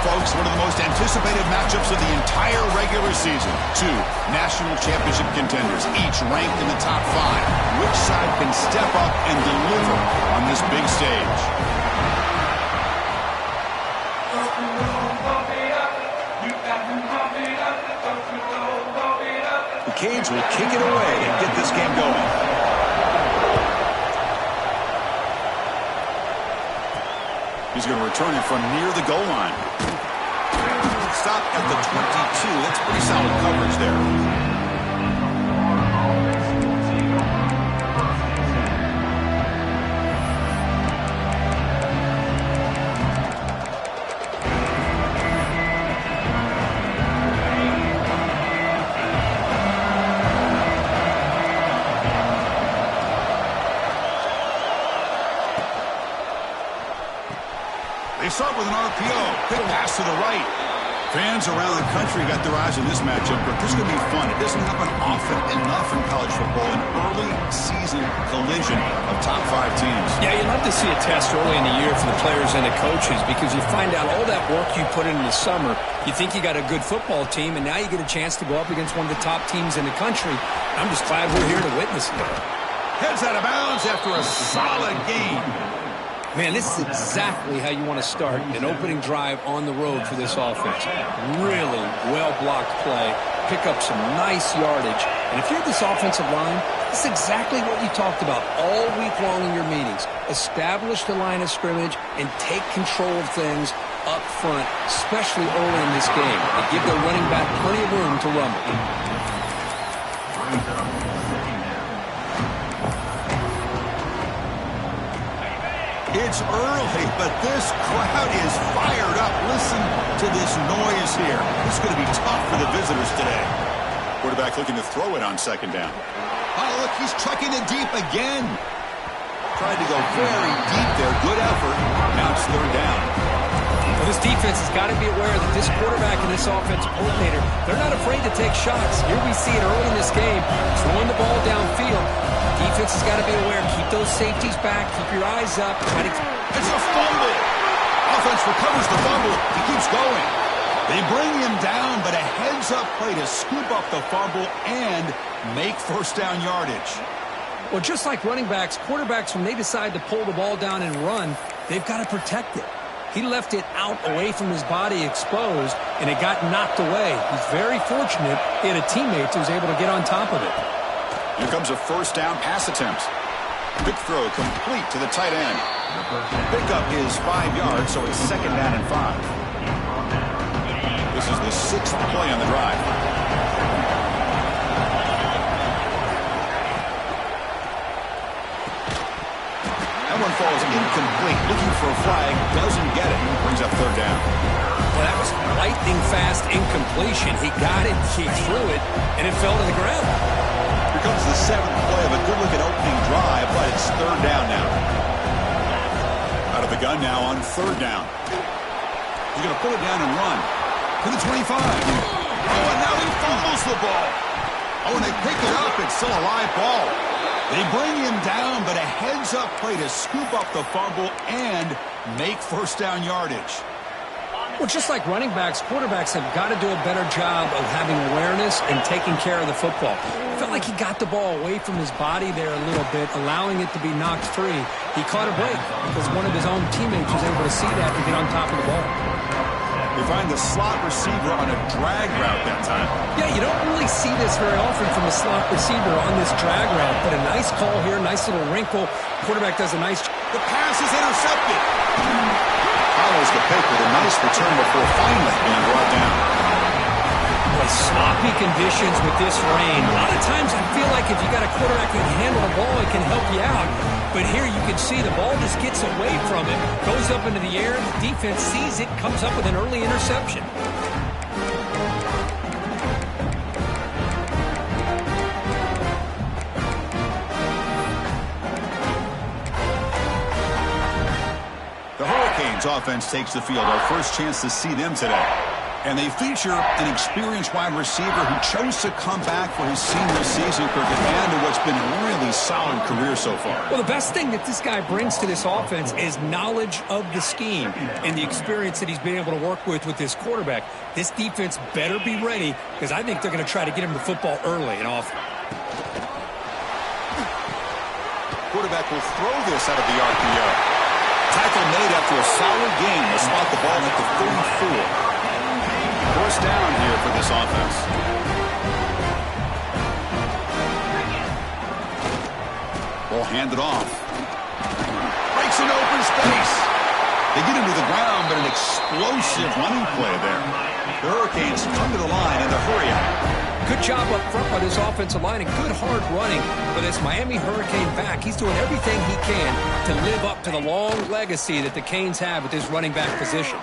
folks, one of the most anticipated matchups of the entire regular season. Two national championship contenders, each ranked in the top 5. Which side can step up and deliver on this big stage? The Canes will kick it away and get this game going. He's going to return it from near the goal line. Stop at the 22. That's pretty solid coverage there. They start with an RPO. Quick pass to the right. Fans around the country got their eyes on this matchup, but this is going to be fun. It doesn't happen often enough in college football, an early season collision of top 5 teams. Yeah, you'd love to see a test early in the year for the players and the coaches because you find out all that work you put in the summer. You think you got a good football team, and now you get a chance to go up against one of the top teams in the country. I'm just glad we're here to witness it. Heads out of bounds after a solid game. Man, this is exactly how you want to start an opening drive on the road for this offense. Really well-blocked play, pick up some nice yardage. And if you're this offensive line, this is exactly what you talked about all week long in your meetings. Establish the line of scrimmage and take control of things up front, especially early in this game. And give their running back plenty of room to rumble. It's early, but this crowd is fired up. Listen to this noise here. This is going to be tough for the visitors today. Quarterback looking to throw it on second down. Oh, look, he's trucking it deep again. Tried to go very deep there. Good effort. Now it's third down. Well, this defense has got to be aware that this quarterback and this offensive coordinator, they're not afraid to take shots. Here we see it early in this game, throwing the ball downfield. Defense has got to be aware. Keep those safeties back. Keep your eyes up. It's a fumble. Offense recovers the fumble. He keeps going. They bring him down, but a heads-up play to scoop up the fumble and make first down yardage. Well, just like running backs, quarterbacks, when they decide to pull the ball down and run, they've got to protect it. He left it out away from his body exposed, and it got knocked away. He's very fortunate he had a teammate who was able to get on top of it. Here comes a first down pass attempt. Quick throw complete to the tight end. Pickup is 5 yards, so it's second down and 5. This is the 6th play on the drive. That one falls incomplete. Looking for a flag, doesn't get it. Brings up third down. Well, that was lightning fast incompletion. He got it, he threw it, and it fell to the ground. Here comes the 7th play of a good-looking opening drive, but it's third down now. Out of the gun now on third down. He's going to pull it down and run to the 25. Oh, and now he fumbles the ball. Oh, and they pick it up. It's still a live ball. They bring him down, but a heads-up play to scoop up the fumble and make first down yardage. Well, just like running backs, quarterbacks have got to do a better job of having awareness and taking care of the football. I felt like he got the ball away from his body there a little bit, allowing it to be knocked free. He caught a break because one of his own teammates was able to see that and get on top of the ball. They find the slot receiver on a drag route that time. Yeah, you don't really see this very often from a slot receiver on this drag route, but a nice call here, nice little wrinkle. Quarterback does a nice job. The pass is intercepted. Follows the pick with a nice return before finally being brought down. Boy, sloppy conditions with this rain. A lot of times I feel like if you got a quarterback that can handle the ball, it can help you out. But here you can see the ball just gets away from him, goes up into the air, the defense sees it, comes up with an early interception. The Hurricanes offense takes the field. Our first chance to see them today. And they feature an experienced wide receiver who chose to come back for his senior season, Kirk, and to what's been a really solid career so far. Well, the best thing that this guy brings to this offense is knowledge of the scheme and the experience that he's been able to work with this quarterback. This defense better be ready, because I think they're going to try to get him the football early and often. Quarterback will throw this out of the RPO. Tackle made after a solid gain to spot the ball at the 34. First down here for this offense. Ball handed off. Breaks an open space. They get him to the ground, but an explosive running play there. The Hurricanes come to the line in the hurry out. Good job up front by this offensive line and good hard running for this Miami Hurricane back. He's doing everything he can to live up to the long legacy that the Canes have with this running back position.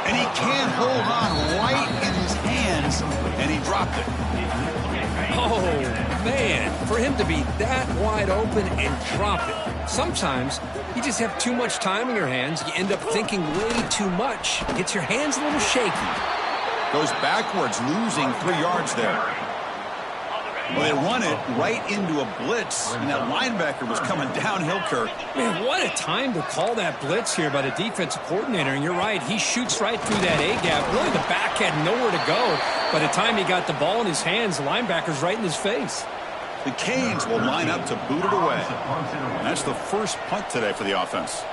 And he can't hold on right in his hands, and he dropped it. Oh, man, for him to be that wide open and drop it. Sometimes you just have too much time in your hands. You end up thinking way too much. Gets your hands a little shaky. Goes backwards, losing 3 yards there. Well, they run it right into a blitz, and that linebacker was coming downhill, Kirk. Man, what a time to call that blitz here by the defensive coordinator. And you're right, he shoots right through that A-gap. Really, the back had nowhere to go. By the time he got the ball in his hands, the linebacker's right in his face. The Canes will line up to boot it away. And that's the first punt today for the offense.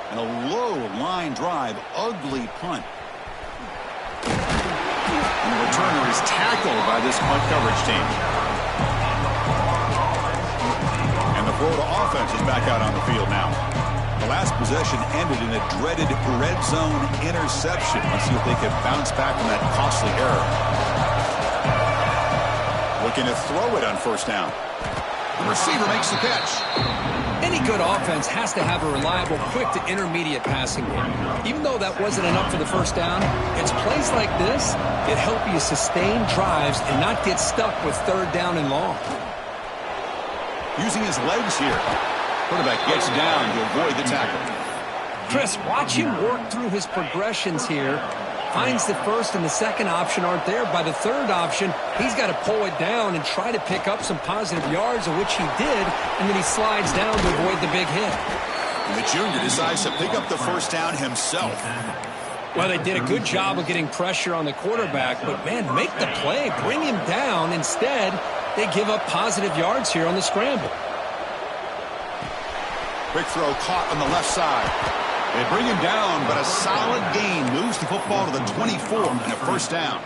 And a low line drive, ugly punt. And the returner is tackled by this punt coverage team. And the Florida offense is back out on the field now. The last possession ended in a dreaded red zone interception. Let's see if they can bounce back from that costly error. Looking to throw it on first down. The receiver makes the catch. Any good offense has to have a reliable, quick to intermediate passing game. Even though that wasn't enough for the first down, it's plays like this that help you sustain drives and not get stuck with third down and long. Using his legs here. Quarterback gets down to avoid the tackle. Chris, watch him work through his progressions here. Finds the first and the second option aren't there. By the third option, he's got to pull it down and try to pick up some positive yards, of which he did, and then he slides down to avoid the big hit. And the junior decides to pick up the first down himself. Well, they did a good job of getting pressure on the quarterback, but, man, make the play. Bring him down. Instead, they give up positive yards here on the scramble. Quick throw caught on the left side. They bring him down, but a solid gain moves the football to the 24 and a first down.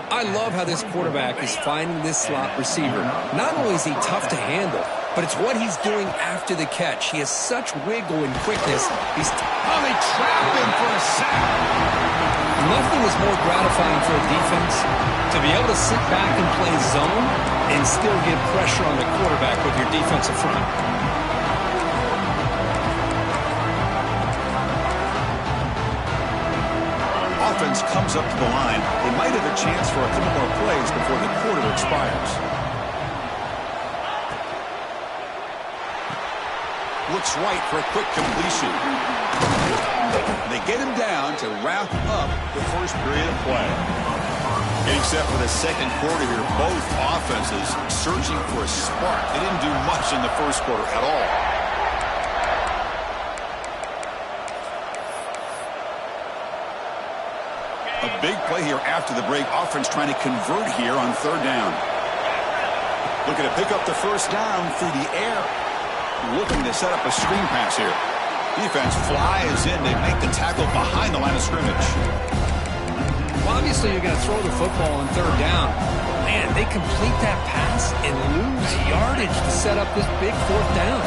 I love how this quarterback is finding this slot receiver. Not only is he tough to handle, but it's what he's doing after the catch. He has such wiggle and quickness. They trap him for a sack. Nothing is more gratifying for a defense to be able to sit back and play zone and still get pressure on the quarterback with your defensive front. Offense comes up to the line. They might have a chance for a couple more plays before the quarter expires. Looks right for a quick completion. They get him down to wrap up the first period of play. Getting set for the second quarter here, both offenses searching for a spark. They didn't do much in the first quarter at all. A big play here after the break. Offense trying to convert here on third down. Looking to pick up the first down through the air. Looking to set up a screen pass here. Defense flies in. They make the tackle behind the line of scrimmage. Well, obviously you're going to throw the football on third down. Man, they complete that pass and lose yardage to set up this big fourth down.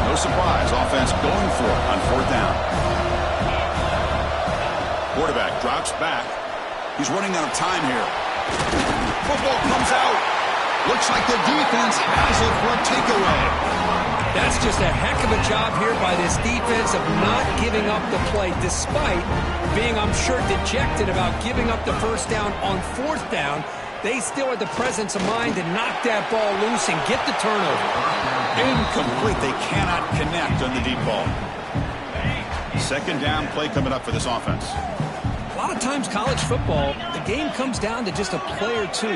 No surprise. Offense going for it on fourth down. Quarterback drops back. He's running out of time here. Football comes out. Looks like the defense has it for a takeaway. That's just a heck of a job here by this defense of not giving up the play, despite being, I'm sure, dejected about giving up the first down on fourth down. They still had the presence of mind to knock that ball loose and get the turnover. Incomplete. They cannot connect on the deep ball. Second down play coming up for this offense. A lot of times college football, the game comes down to just a play or two.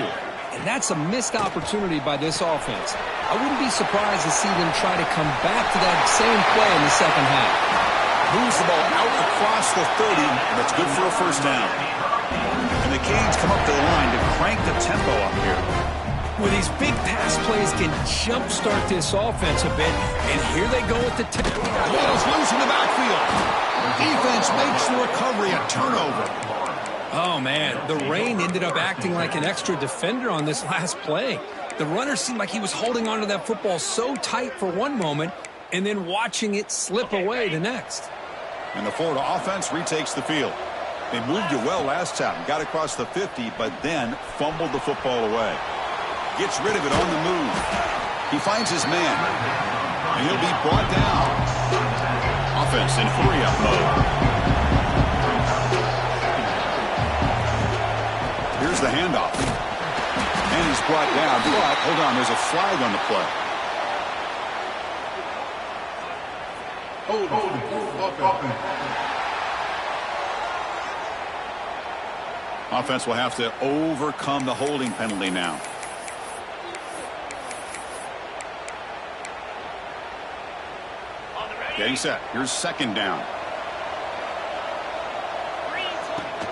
And that's a missed opportunity by this offense. I wouldn't be surprised to see them try to come back to that same play in the second half. Moves the ball out across the 30. That's good for a first down. And the Canes come up to the line to crank the tempo up here. Well, these big pass plays can jumpstart this offense a bit. And here they go with the tip. Ball's loose in the backfield. Defense makes the recovery a turnover. Oh, man, the rain ended up acting like an extra defender on this last play. The runner seemed like he was holding onto that football so tight for one moment and then watching it slip away the next. And the Florida offense retakes the field. They moved it well last time, got across the 50, but then fumbled the football away. Gets rid of it on the move. He finds his man, and he'll be brought down. Offense in hurry-up mode. Here's the handoff. And he's brought down, but hold on, there's a flag on the play. Offense will have to overcome the holding penalty now. Getting set. Here's second down.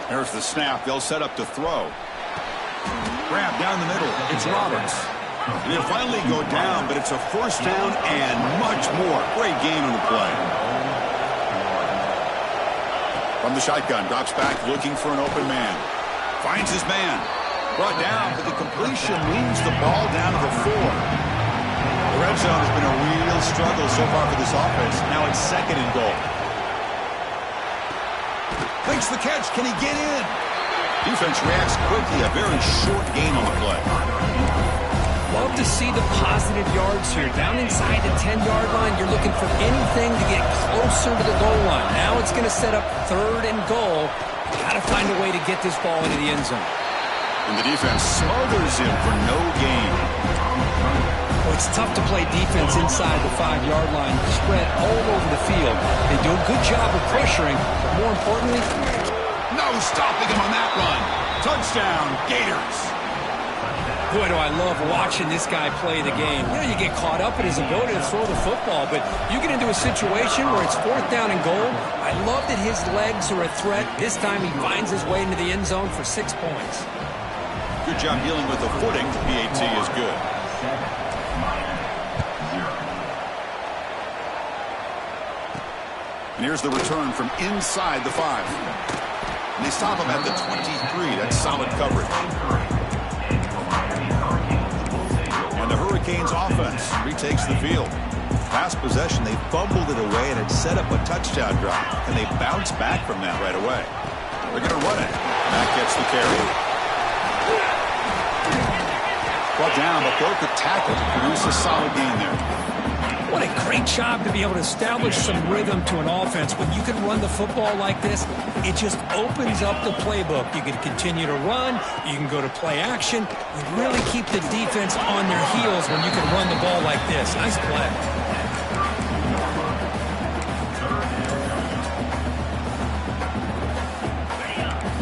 There's the snap. They'll set up to throw. Grab down the middle. It's Roberts. And he'll finally go down, but it's a first down and much more. Great game on the play. From the shotgun, drops back looking for an open man. Finds his man. Brought down, but the completion leaves the ball down to the 4. The red zone has been a real struggle so far for this offense. Now it's second and goal. Makes the catch. Can he get in? Defense reacts quickly. A very short gain on the play. Love to see the positive yards here. Down inside the 10-yard line, you're looking for anything to get closer to the goal line. Now it's going to set up third and goal. Got to find a way to get this ball into the end zone. And the defense smothers him for no gain. Well, it's tough to play defense inside the 5-yard line, spread all over the field. They do a good job of pressuring, but more importantly, no stopping him on that run. Touchdown, Gators. Boy, do I love watching this guy play the game. You know, you get caught up in his ability to throw the football, but you get into a situation where it's fourth down and goal. I love that his legs are a threat. This time he finds his way into the end zone for 6 points. Good job dealing with the footing. PAT is good. And here's the return from inside the 5. And they stop him at the 23. That's solid coverage. And the Hurricanes offense retakes the field. Last possession, they fumbled it away, and it set up a touchdown drive. And they bounce back from that right away. They're going to run it. That gets the carry. Brought down, but broke the tackle to produce a solid gain there. What a great job to be able to establish some rhythm to an offense. When you can run the football like this, it just opens up the playbook. You can continue to run. You can go to play action. You really keep the defense on their heels when you can run the ball like this. Nice play.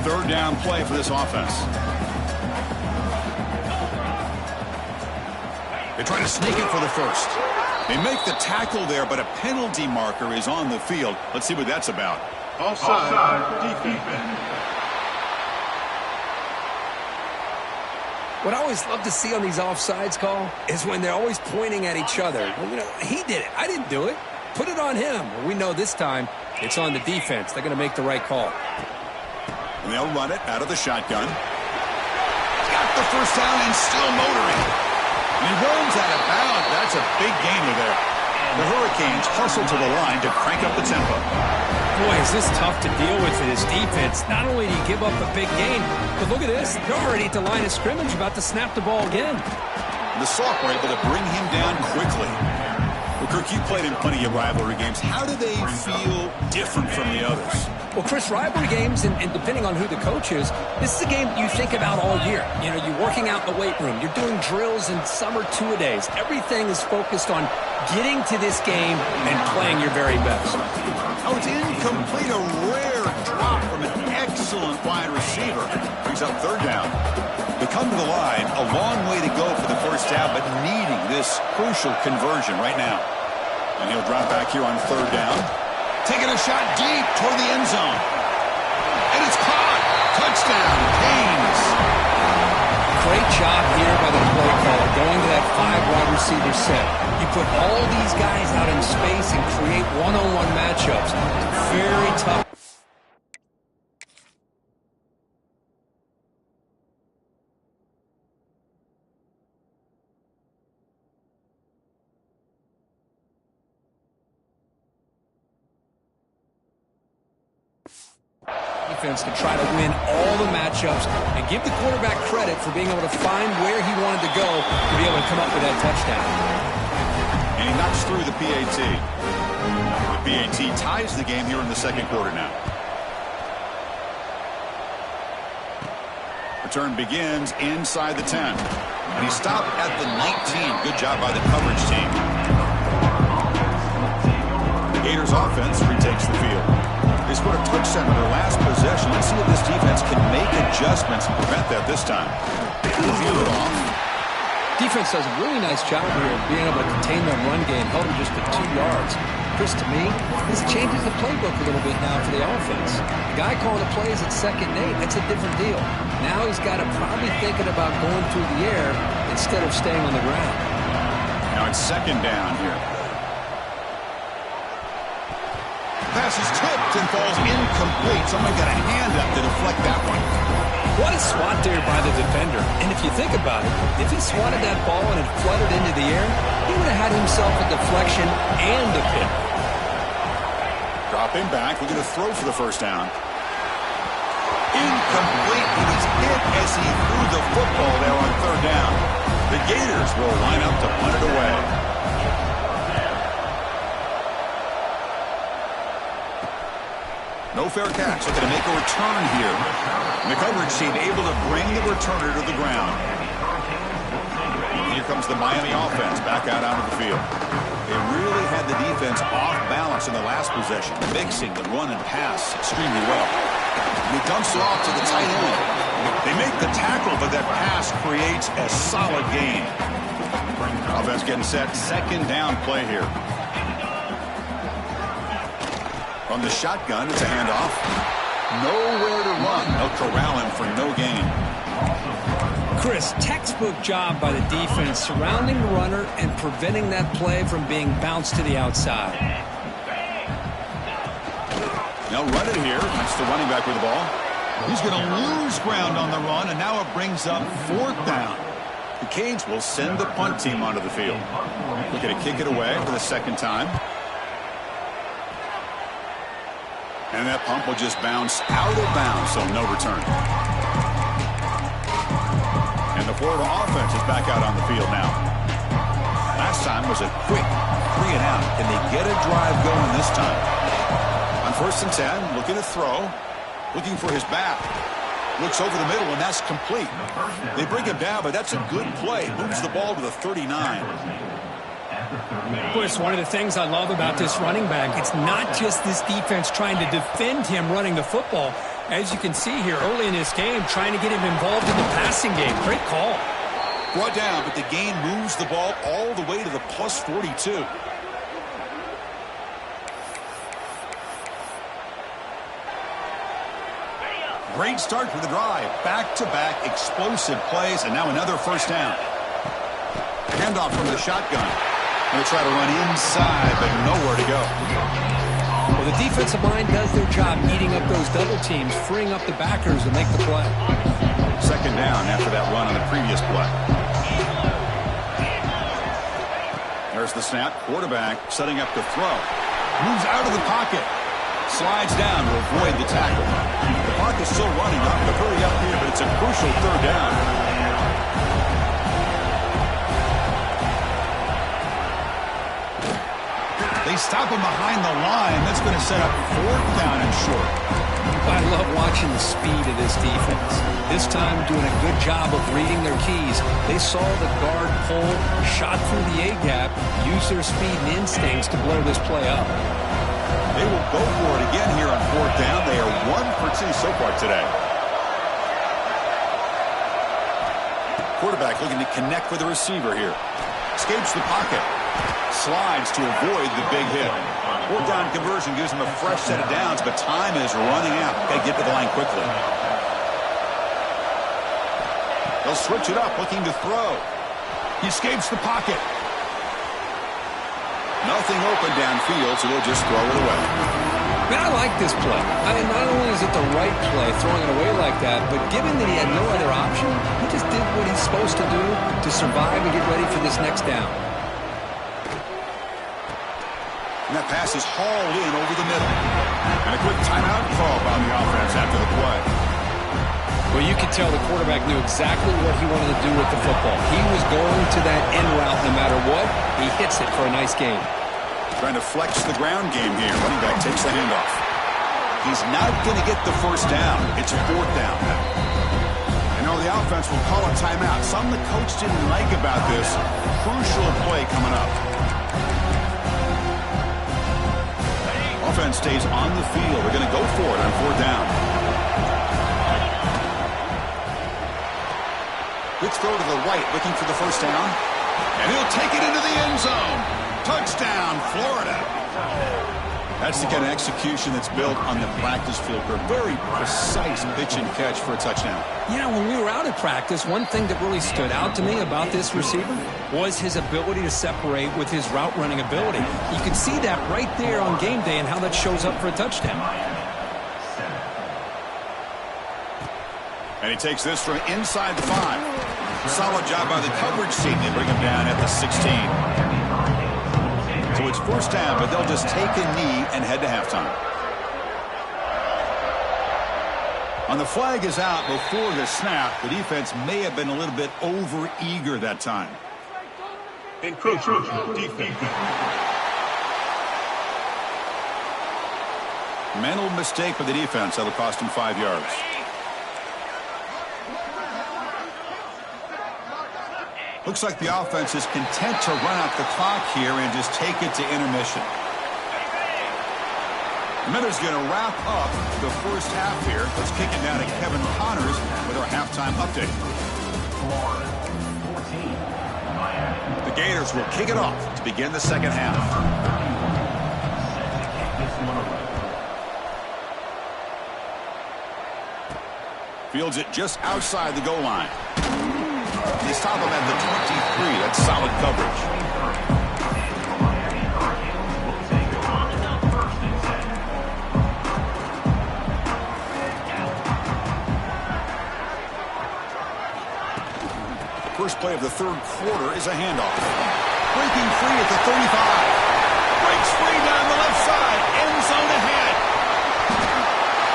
Third down play for this offense. They try to sneak it for the first. They make the tackle there, but a penalty marker is on the field. Let's see what that's about. Offside, defense. What I always love to see on these offsides call is when they're always pointing at each other. Well, you know, he did it. I didn't do it. Put it on him. Well, we know this time it's on the defense. They're going to make the right call. And they'll run it out of the shotgun. Got the first down and still motoring. He runs out of bounds. That's a big gainer there. The Hurricanes hustle to the line to crank up the tempo. Boy, is this tough to deal with for this defense. Not only do you give up a big gain, but look at this. They're already at the line of scrimmage, about to snap the ball again. The Sauk were able to bring him down quickly. Well, Kirk, you played in plenty of rivalry games. How do they feel different from the others? Well, Chris, rivalry games, and depending on who the coach is, this is a game you think about all year. You know, you're working out in the weight room. You're doing drills and summer two-a-days. Everything is focused on getting to this game and playing your very best. Oh, it's incomplete. A rare drop from an excellent wide receiver. Brings up third down. They come to the line. A long way to go for the first down, but needing this crucial conversion right now. And he'll drop back here on third down. Taking a shot deep toward the end zone. And it's caught. Touchdown, Canes. Great job here by the play caller, going to that 5 wide receiver set. You put all these guys out in space and create one-on-one matchups. Very tough. Defense to try to win all the matchups and give the quarterback credit for being able to find where he wanted to go to be able to come up with that touchdown. And he knocks through the PAT. The PAT ties the game here in the second quarter now. Return begins inside the 10. And he stopped at the 19. Good job by the coverage team. The Gators offense retakes the field. They scored a touchdown on their last possession. Let's see if this defense can make adjustments and prevent that this time. Field it off. Defense does a really nice job here of being able to contain their run game, held them just to 2 yards. Chris, to me, this changes the playbook a little bit now for the offense. The guy calling the plays at 2nd and 8, that's a different deal. Now he's got to probably thinking about going through the air instead of staying on the ground. Now it's 2nd down here. Pass is tipped and falls incomplete. Someone got a hand up to deflect that one. What a swat there by the defender. And if you think about it, if he swatted that ball and it fluttered into the air, he would have had himself a deflection and a pick. Dropping back, looking to throw for the first down. Incomplete. He was hit as he threw the football there on third down. The Gators will line up to punt it away. No fair catch. Looking to make a return here. And the coverage team able to bring the returner to the ground. And here comes the Miami offense back out onto the field. They really had the defense off balance in the last possession, mixing the run and pass extremely well. And he dumps it off to the tight end. They make the tackle, but that pass creates a solid gain. Offense getting set. 2nd down play here. From the shotgun, it's a handoff. Nowhere to run. They'll corral him for no gain. Chris, textbook job by the defense surrounding the runner and preventing that play from being bounced to the outside. They'll run it here. That's the running back with the ball. He's going to lose ground on the run, and now it brings up 4th down. The Canes will send the punt team onto the field. Looking to kick it away for the 2nd time. And that pump will just bounce out of bounds, so no return. And the Florida offense is back out on the field now. Last time was a quick 3 and out. Can they get a drive going this time? On 1st and 10, looking to throw. Looking for his back. Looks over the middle, and that's complete. They bring him down, but that's a good play. Moves the ball to the 39. Chris, one of the things I love about this running back, it's not just this defense trying to defend him running the football. As you can see here early in this game, trying to get him involved in the passing game. Great call. Brought down, but the gain moves the ball all the way to the plus 42. Great start for the drive. Back-to-back explosive plays, and now another first down. Handoff from the shotgun. Going to try to run inside, but nowhere to go. Well, the defensive line does their job eating up those double teams, freeing up the backers to make the play. 2nd down after that run on the previous play. There's the snap. Quarterback setting up to throw. Moves out of the pocket. Slides down to avoid the tackle. The clock is still running. Not going to hurry up here, but it's a crucial 3rd down. stop him behind the line. That's going to set up 4th down and short. I love watching the speed of this defense. This time doing a good job of reading their keys. They saw the guard pull, shot through the A-gap, used their speed and instincts to blow this play up. They will go for it again here on 4th down. They are 1 for 2 so far today. Quarterback looking to connect with the receiver here. Escapes the pocket. Slides to avoid the big hit. 4th down conversion gives him a fresh set of downs, but time is running out. Got to get to the line quickly. They'll switch it up, looking to throw. He escapes the pocket. Nothing open downfield, so they'll just throw it away. Man, I like this play. I mean, not only is it the right play, throwing it away like that, but given that he had no other option, he just did what he's supposed to do to survive and get ready for this next down. And that pass is hauled in over the middle. And a quick timeout call by the offense after the play. Well, you could tell the quarterback knew exactly what he wanted to do with the football. He was going to that end route no matter what. He hits it for a nice gain. Trying to flex the ground game here. Running back takes the handoff. He's not going to get the 1st down. It's a 4th down. You know, the offense will call a timeout. Something the coach didn't like about this. Crucial play coming up. Offense stays on the field. They're going to go for it on 4th down. Quick throw to the right, looking for the 1st down. And he'll take it into the end zone. Touchdown, Florida. That's the kind of execution that's built on the practice field for a very precise pitch and catch for a touchdown. Yeah, when we were out at practice, one thing that really stood out to me about this receiver was his ability to separate with his route running ability. You could see that right there on game day and how that shows up for a touchdown. And he takes this from inside the 5. Solid job by the coverage team. They bring him down at the 16. So it's 1st down, but they'll just take a knee and head to halftime. On the flag is out before the snap. The defense may have been a little bit over-eager that time. Encroachment defense. Mental mistake for the defense. That'll cost him 5 yards. Looks like the offense is content to run out the clock here and just take it to intermission. The Miners going to wrap up the 1st half here. Let's kick it down to Kevin Connors with our halftime update. The Gators will kick it off to begin the 2nd half. Fields it just outside the goal line. They stop him at the 23. That's solid coverage. First play of the 3rd quarter is a handoff. Breaking free at the 35. Breaks free down the left side. End zone ahead.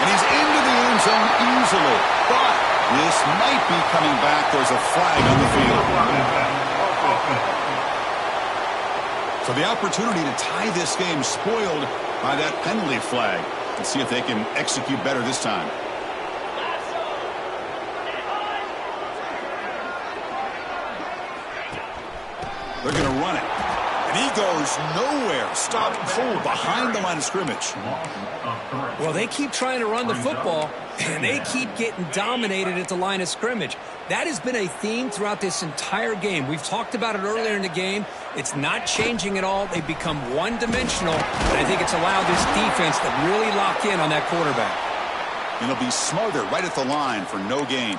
And he's into the end zone easily. But this might be coming back. There's a flag on the field. So the opportunity to tie this game spoiled by that penalty flag. Let's see if they can execute better this time. They're going to run it. And he goes nowhere. Stop pull behind the line of scrimmage. Well, they keep trying to run the football, and they keep getting dominated at the line of scrimmage. That has been a theme throughout this entire game. We've talked about it earlier in the game. It's not changing at all. They've become one-dimensional, and I think it's allowed this defense to really lock in on that quarterback. And they'll be smothered right at the line for no gain.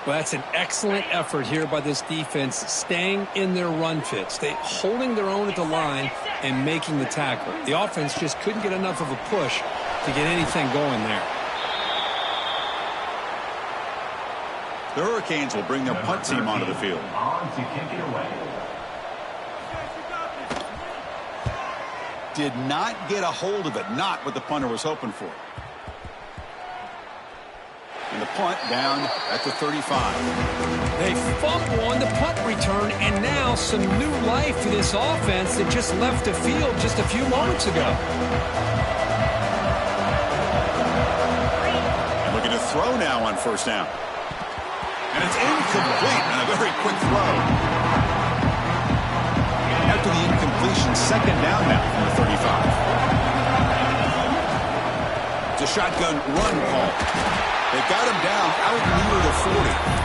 Well, that's an excellent effort here by this defense, staying in their run fits. They holding their own at the line and making the tackle. The offense just couldn't get enough of a push to get anything going there. The Hurricanes will bring their punt team onto the field. Did not get a hold of it. Not what the punter was hoping for. And the punt down at the 35. They fumble on the punt return. return, and now some new life for this offense that just left the field just a few moments ago. And looking to throw now on first down. And it's incomplete and a very quick throw. After the incompletion, second down now from the 35. It's a shotgun run call. They've got him down out near the 40.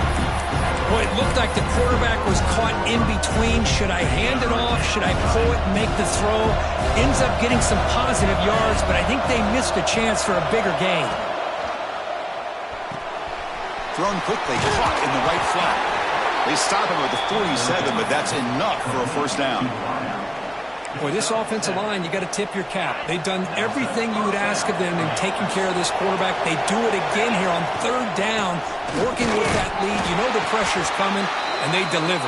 Boy, it looked like the quarterback was caught in between. Should I hand it off? Should I pull it and make the throw? Ends up getting some positive yards, but I think they missed a chance for a bigger gain. Thrown quickly, caught in the right flat. They stop him at the 47, but that's enough for a first down. Boy, this offensive line, you got to tip your cap. They've done everything you would ask of them in taking care of this quarterback. They do it again here on third down, working with that lead. You know the pressure's coming, and they deliver.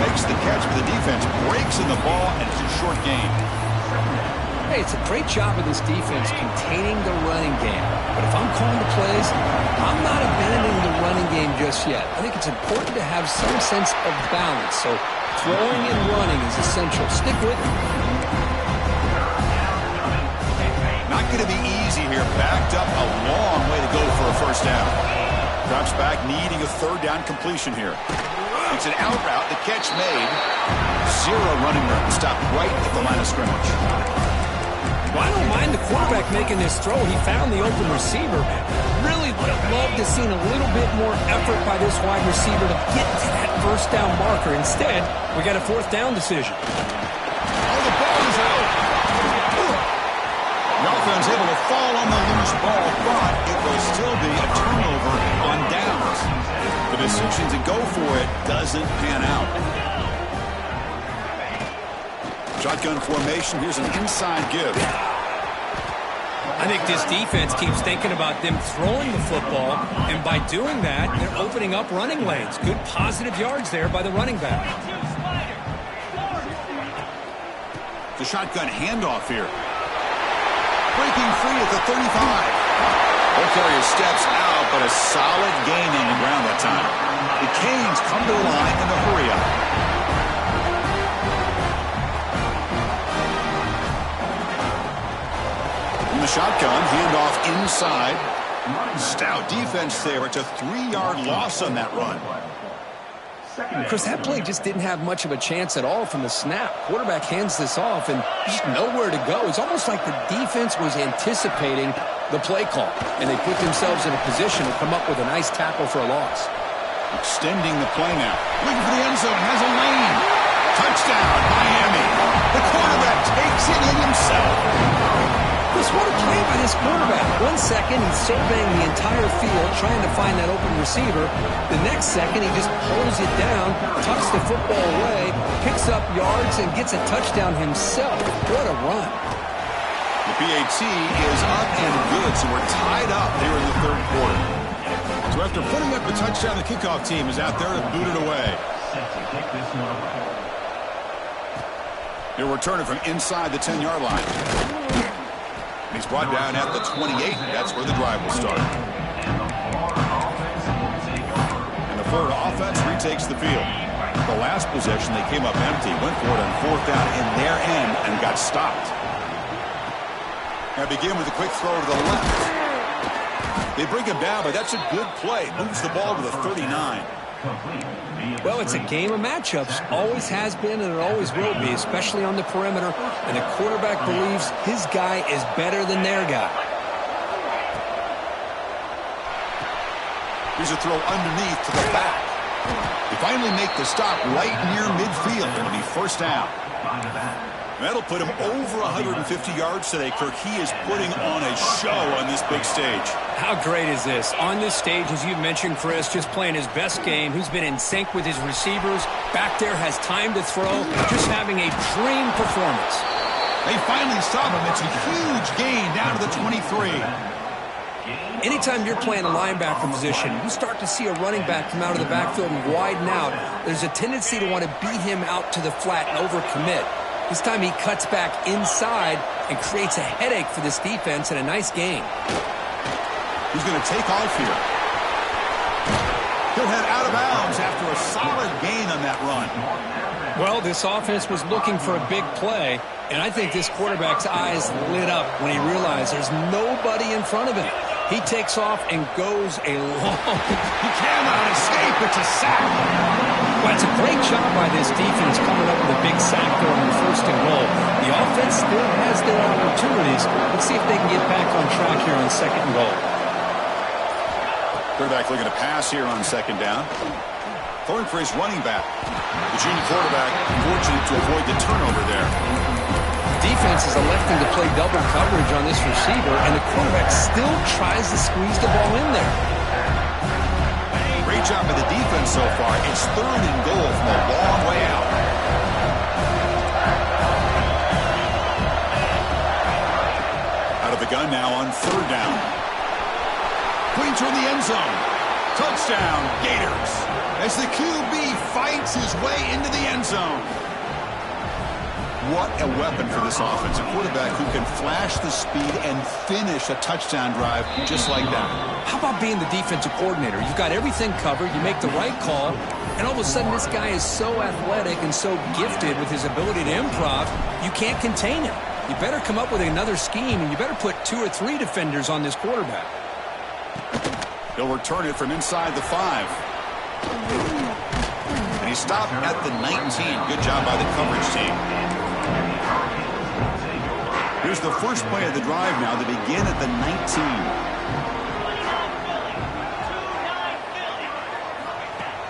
Makes the catch, but the defense breaks in the ball, and it's a short gain. Hey, it's a great job of this defense containing the running game. But if I'm calling the plays, I'm not abandoning the running game just yet. I think it's important to have some sense of balance. So throwing and running is essential. Stick with it. Not going to be easy here. Backed up a long way to go for a first down. Drops back, needing a third down completion here. It's an out route. The catch made. Zero running room. Stopped right at the line of scrimmage. Well, I don't mind the quarterback making this throw. He found the open receiver. Really would have loved to have seen a little bit more effort by this wide receiver to get to that first down marker. Instead, we got a fourth down decision. Oh, the ball is out. The offense able to fall on the loose ball, but it will still be a turnover on downs. The decision to go for it doesn't pan out. Shotgun formation. Here's an inside give. I think this defense keeps thinking about them throwing the football, and by doing that, they're opening up running lanes. Good positive yards there by the running back. The shotgun handoff here. Breaking free at the 35. Ball carrier steps out, but a solid gain on the ground that time. The Canes come to the line in the hurry-up. The shotgun, handoff inside. Stout defense there. It's a 3-yard loss on that run. Chris, that play just didn't have much of a chance at all from the snap. Quarterback hands this off and just nowhere to go. It's almost like the defense was anticipating the play call, and they put themselves in a position to come up with a nice tackle for a loss. Extending the play now. Looking for the end zone. Has a lane. Touchdown, Miami. The quarterback takes it in himself. Chris, what a play by this quarterback. 1 second, he's surveying the entire field, trying to find that open receiver. The next second, he just pulls it down, tucks the football away, picks up yards, and gets a touchdown himself. What a run. The PAT is up and good, so we're tied up here in the third quarter. So after putting up the touchdown, the kickoff team is out there to boot it away. They'll return it from inside the 10-yard line. He's brought down at the 28. That's where the drive will start. And the Florida offense retakes the field. The last possession, they came up empty, went for it on fourth down in their end, and got stopped. Now begin with a quick throw to the left. They bring him down, but that's a good play. Moves the ball to the 39. Well, it's a game of matchups. Always has been and it always will be, especially on the perimeter. And the quarterback believes his guy is better than their guy. Here's a throw underneath to the back. They finally make the stop right near midfield. It'll be first down. That'll put him over 150 yards today, Kirk. He is putting on a show on this big stage. How great is this? On this stage, as you mentioned, Chris, just playing his best game. He's been in sync with his receivers. Back there, has time to throw. Just having a dream performance. They finally stop him. It's a huge gain down to the 23. Anytime you're playing a linebacker position, you start to see a running back come out of the backfield and widen out. There's a tendency to want to beat him out to the flat and overcommit. This time he cuts back inside and creates a headache for this defense and a nice gain. He's going to take off here. He'll head out of bounds after a solid gain on that run. Well, this offense was looking for a big play, and I think this quarterback's eyes lit up when he realized there's nobody in front of him. He takes off and goes a long... He cannot escape. It's a sack. Well, it's a great job by this defense coming up with a big sack there on the 1st and goal. The offense still has their opportunities. Let's see if they can get back on track here on 2nd and goal. Quarterback looking to pass here on 2nd down. Throwing for his running back. The junior quarterback fortunate to avoid the turnover there. Defense is electing to play double coverage on this receiver, and the quarterback still tries to squeeze the ball in there. Great job by the defense so far. It's 3rd and goal from a long way out. Out of the gun now on 3rd down. Clean toward the end zone. Touchdown, Gators. As the QB fights his way into the end zone. What a weapon for this offense. A quarterback who can flash the speed and finish a touchdown drive just like that. How about being the defensive coordinator? You've got everything covered. You make the right call. And all of a sudden, this guy is so athletic and so gifted with his ability to improv, you can't contain him. You better come up with another scheme, and you better put 2 or 3 defenders on this quarterback. He'll return it from inside the 5. And he stopped at the 19. Good job by the coverage team. Here's the first play of the drive now. They begin at the 19.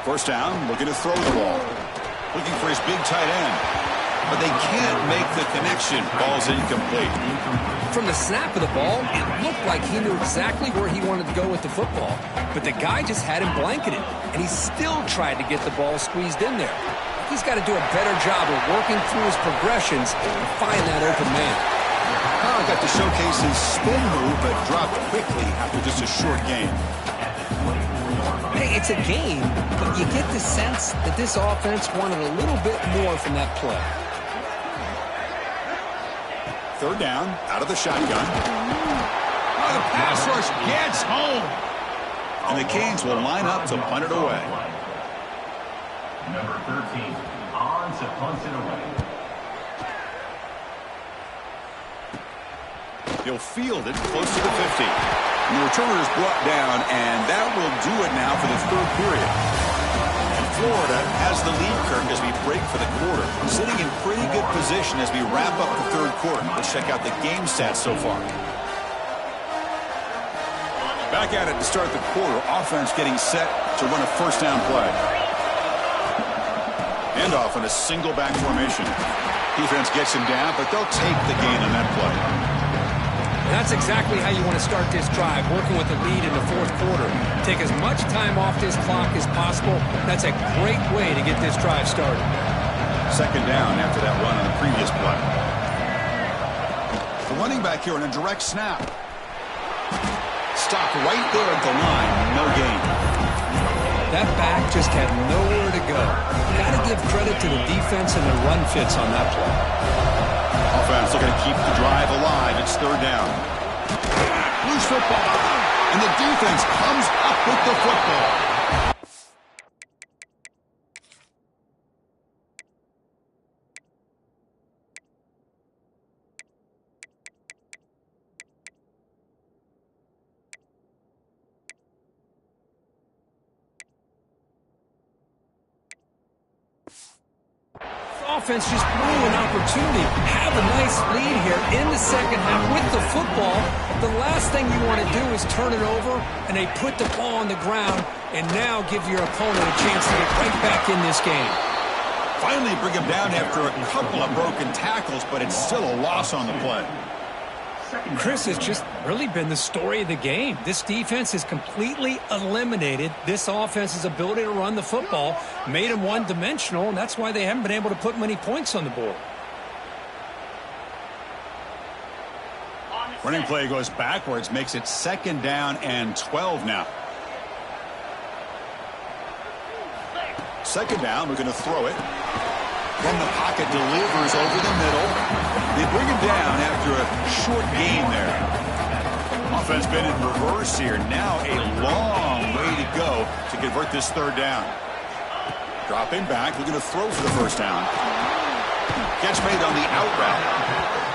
First down, looking to throw the ball. Looking for his big tight end. But they can't make the connection. Ball's incomplete. From the snap of the ball, it looked like he knew exactly where he wanted to go with the football. But the guy just had him blanketed. And he still tried to get the ball squeezed in there. He's got to do a better job of working through his progressions and find that open man. Got to showcase his spin move, but dropped quickly after just a short game. Hey, it's a game, but you get the sense that this offense wanted a little bit more from that play. 3rd down, out of the shotgun. Oh, the pass rush gets home. And the Canes will line up to punt it away. Number 13 on to punt it away. He'll field it close to the 50. And the returner is brought down, and that will do it now for the 3rd period. And Florida has the lead, Kirk, as we break for the quarter. Sitting in pretty good position as we wrap up the 3rd quarter. Let's check out the game stats so far. Back at it to start the quarter. Offense getting set to run a 1st down play. Handoff in a single back formation. Defense gets him down, but they'll take the gain on that play. That's exactly how you want to start this drive, working with the lead in the 4th quarter. Take as much time off this clock as possible. That's a great way to get this drive started. 2nd down after that run on the previous play. The running back here on a direct snap. Stopped right there at the line. No gain. That back just had nowhere to go. Got to give credit to the defense and the run fits on that play. Offense looking to keep the drive alive. It's 3rd down. Loose football. And the defense comes up with the football. Offense just blew an opportunity. Have a nice lead here in the 2nd half with the football. The last thing you want to do is turn it over, and they put the ball on the ground and now give your opponent a chance to get right back in this game. Finally bring him down after a couple of broken tackles, but it's still a loss on the play. Chris, has just really been the story of the game. This defense has completely eliminated this offense's ability to run the football, made them one-dimensional, and that's why they haven't been able to put many points on the board. Running play goes backwards, makes it 2nd down and 12 now. 2nd down, we're going to throw it. From the pocket, delivers over the middle. They bring him down after a short gain there. Offense been in reverse here. Now a long way to go to convert this 3rd down. Dropping back, looking to throw for the first down. Catch made on the out route.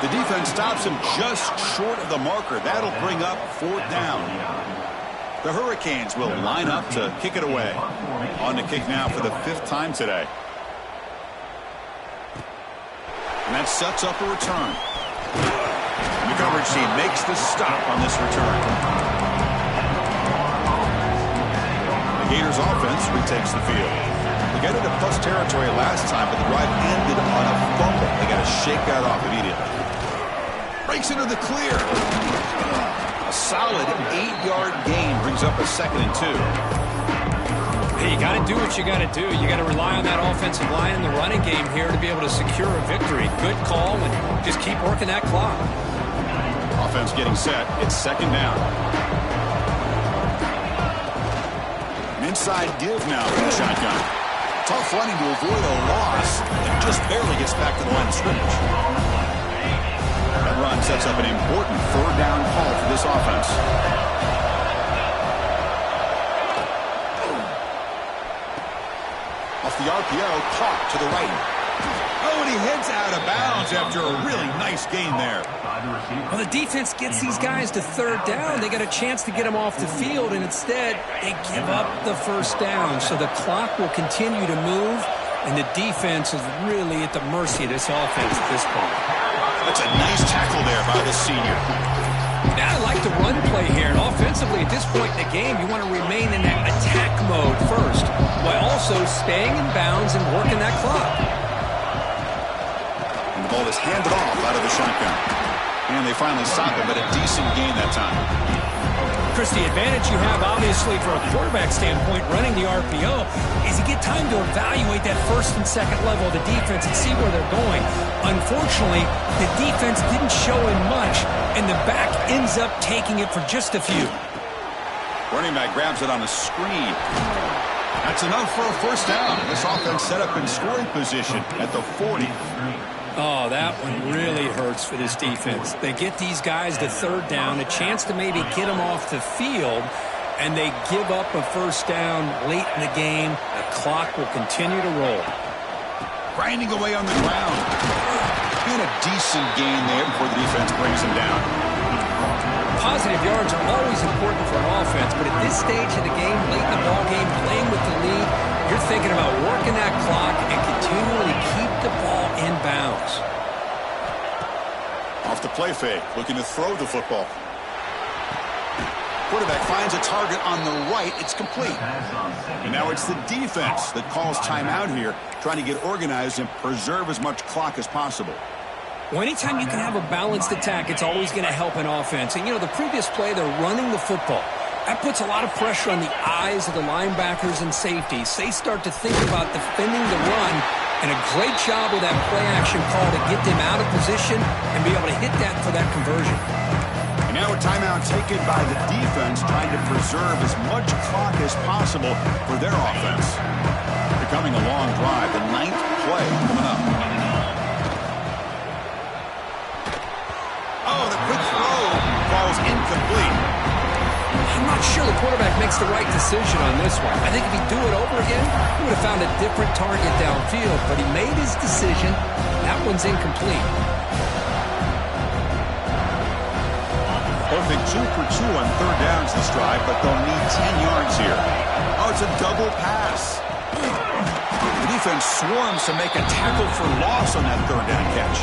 The defense stops him just short of the marker. That'll bring up 4th down. The Hurricanes will line up to kick it away. On to kick now for the 5th time today. And that sets up a return. The coverage team makes the stop on this return. The Gators offense retakes the field. They got into plus territory last time, but the drive ended on a fumble. They got to shake that off immediately. Breaks into the clear. A solid 8-yard gain brings up a 2nd and 2. Hey, you got to do what you got to do. You got to rely on that offensive line in the running game here to be able to secure a victory. Good call, and just keep working that clock. Offense getting set. It's 2nd down. An inside give now for the shotgun. Tough running to avoid a loss, and just barely gets back to the line of scrimmage. That run sets up an important 3rd down call for this offense. Off the RPO, caught to the right. Oh, and he heads out of bounds after a really nice gain there. Well, the defense gets these guys to 3rd down. They got a chance to get them off the field, and instead they give up the 1st down. So the clock will continue to move, and the defense is really at the mercy of this offense at this point. That's a nice tackle there by the senior. Now, I like the run play here, and offensively at this point in the game, you want to remain in that attack mode first, while also staying in bounds and working that clock. And the ball is handed off out of the shotgun. And they finally stop him, but a decent gain that time. Chris, the advantage you have, obviously, from a quarterback standpoint, running the RPO, is you get time to evaluate that 1st and 2nd level of the defense and see where they're going. Unfortunately, the defense didn't show him much, and the back ends up taking it for just a few. Running back grabs it on a screen. That's enough for a 1st down. This offense set up in scoring position at the 40. Oh, that one really hurts for this defense. They get these guys to 3rd down, a chance to maybe get them off the field, and they give up a 1st down late in the game. The clock will continue to roll. Grinding away on the ground. And a decent gain there before the defense brings him down. Positive yards are always important for an offense, but at this stage of the game, late in the ball game, playing with the lead, you're thinking about working that clock and continually keep the ball in bounds. Off the play fake, looking to throw the football. Quarterback finds a target on the right. It's complete. And now it's the defense that calls timeout here, trying to get organized and preserve as much clock as possible. Well, anytime you can have a balanced attack, it's always going to help an offense. And, you know, the previous play, they're running the football. That puts a lot of pressure on the eyes of the linebackers and safeties. They start to think about defending the run, and a great job with that play-action call to get them out of position and be able to hit that for that conversion. And now a timeout taken by the defense, trying to preserve as much clock as possible for their offense. Becoming a long drive, the 9th play coming up. Oh, the quick throw falls incomplete. I'm not sure the quarterback makes the right decision on this one. I think if he'd do it over again, he would have found a different target downfield, but he made his decision. That one's incomplete. Perfect 2 for 2 on 3rd downs this drive, but they'll need 10 yards here. Oh, it's a double pass. The defense swarms to make a tackle for loss on that 3rd down catch.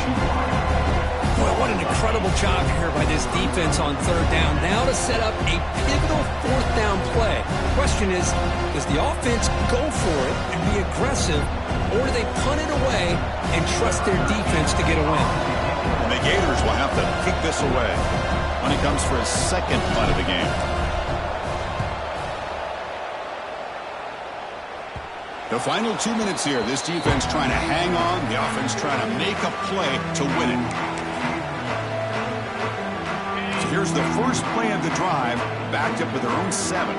Boy, what an incredible job here by this defense on 3rd down. Now to set up a pivotal 4th down play. The question is, does the offense go for it and be aggressive, or do they punt it away and trust their defense to get a win? And the Gators will have to kick this away when he comes for his 2nd punt of the game. The final 2 minutes here. This defense trying to hang on. The offense trying to make a play to win it. So here's the first play of the drive, backed up with their own 7.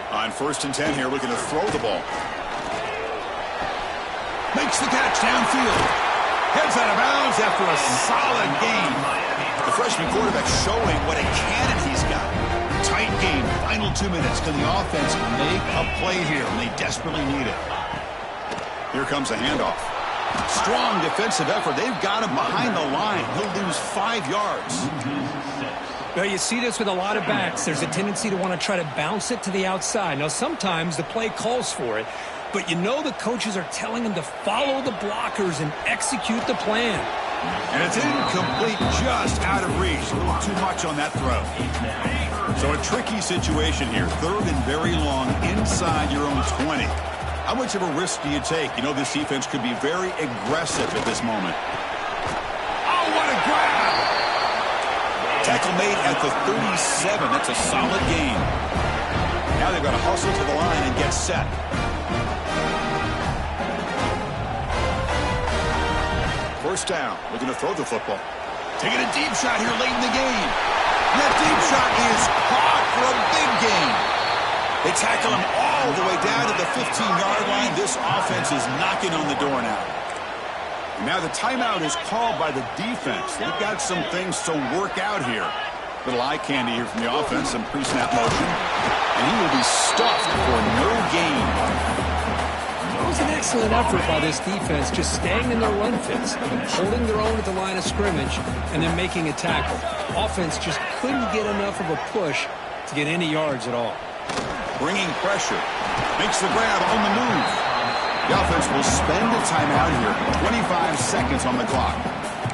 On 1st and 10 here, looking to throw the ball. Makes the catch downfield. Heads out of bounds after a solid game. The freshman quarterback showing what a cannon he's got. Tight game. Final 2 minutes. Can the offense make a play here? And they desperately need it. Here comes a handoff. Strong defensive effort. They've got him behind the line. He'll lose 5 yards. Well, you see this with a lot of backs. There's a tendency to want to try to bounce it to the outside. Now, sometimes the play calls for it, but you know the coaches are telling them to follow the blockers and execute the plan. And it's incomplete, just out of reach. A little too much on that throw. So a tricky situation here. 3rd and very long inside your own 20. How much of a risk do you take? You know this defense could be very aggressive at this moment. Oh, what a grab! Tackle made at the 37. That's a solid gain. Now they've got to hustle to the line and get set. First down. Looking to throw the football. Taking a deep shot here late in the game. And that deep shot is caught for a big gain. They tackle him all the way down to the 15-yard line. This offense is knocking on the door now. And now the timeout is called by the defense. They've got some things to work out here. Little eye candy here from the offense, some pre-snap motion. And he will be stuffed for no gain. It was an excellent effort by this defense, just staying in their run fits, holding their own at the line of scrimmage, and then making a tackle. Offense just couldn't get enough of a push to get any yards at all. Bringing pressure. Makes the grab on the move. The offense will spend a timeout here. 25 seconds on the clock.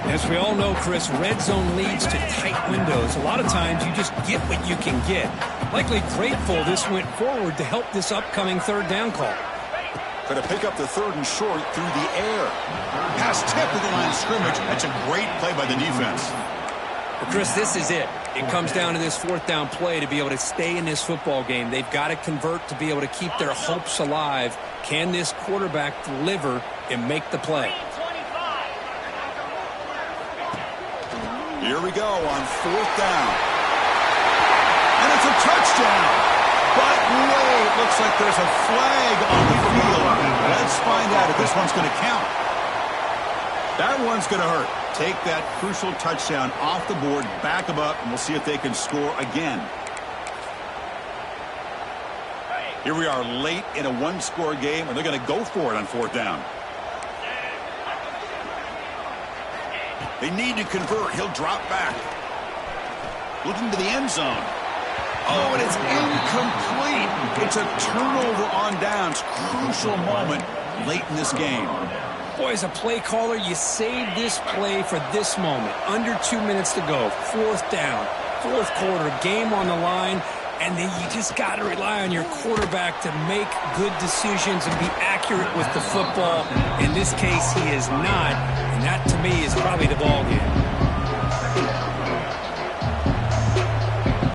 As we all know, Chris, red zone leads to tight windows. A lot of times you just get what you can get. Likely grateful this went forward to help this upcoming 3rd down call. Going to pick up the 3rd and short through the air. Pass tip to the line of scrimmage. That's a great play by the defense. Well, Chris, this is it. It comes down to this 4th down play to be able to stay in this football game. They've got to convert to be able to keep their hopes alive. Can this quarterback deliver and make the play? Here we go on 4th down. And it's a touchdown. But wait, looks like there's a flag on the field. Let's find out if this one's going to count. That one's going to hurt. Take that crucial touchdown off the board, back them up, and we'll see if they can score again. Here we are late in a 1-score game, and they're going to go for it on 4th down. They need to convert. He'll drop back. Looking to the end zone. Oh, and it's incomplete. It's a turnover on downs. Crucial moment late in this game. Boy, as a play caller, you save this play for this moment. Under 2 minutes to go. 4th down. 4th quarter. Game on the line. And then you just got to rely on your quarterback to make good decisions and be accurate with the football. In this case, he is not. And that, to me, is probably the ball game.